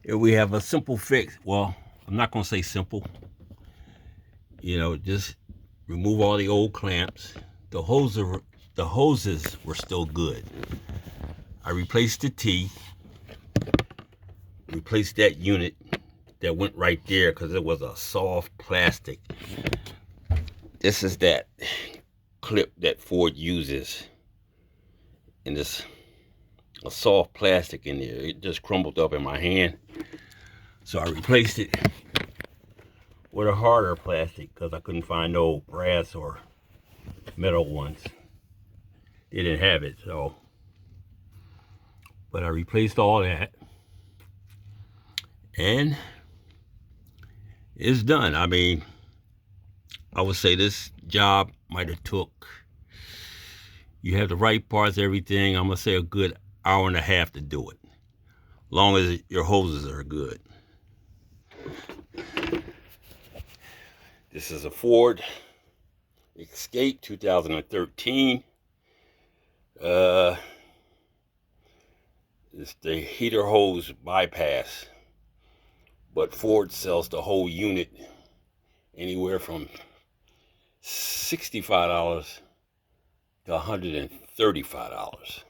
Here we have a simple fix. Well, I'm not going to say simple. Just remove all the old clamps. The hoses were still good. I replaced the T, replaced that unit that went right there because it was a soft plastic. This is that clip that Ford uses, and this a soft plastic in there. It just crumbled up in my hand, so I replaced it with a harder plastic because I couldn't find no brass or metal ones. They didn't have it, but I replaced all that, and it's done. I mean, I would say this job might have took, you have the right parts, everything, I'm gonna say a good hour and a half to do it, long as your hoses are good. This is a Ford Escape 2013. It's the heater hose bypass, but Ford sells the whole unit anywhere from $65 to $135.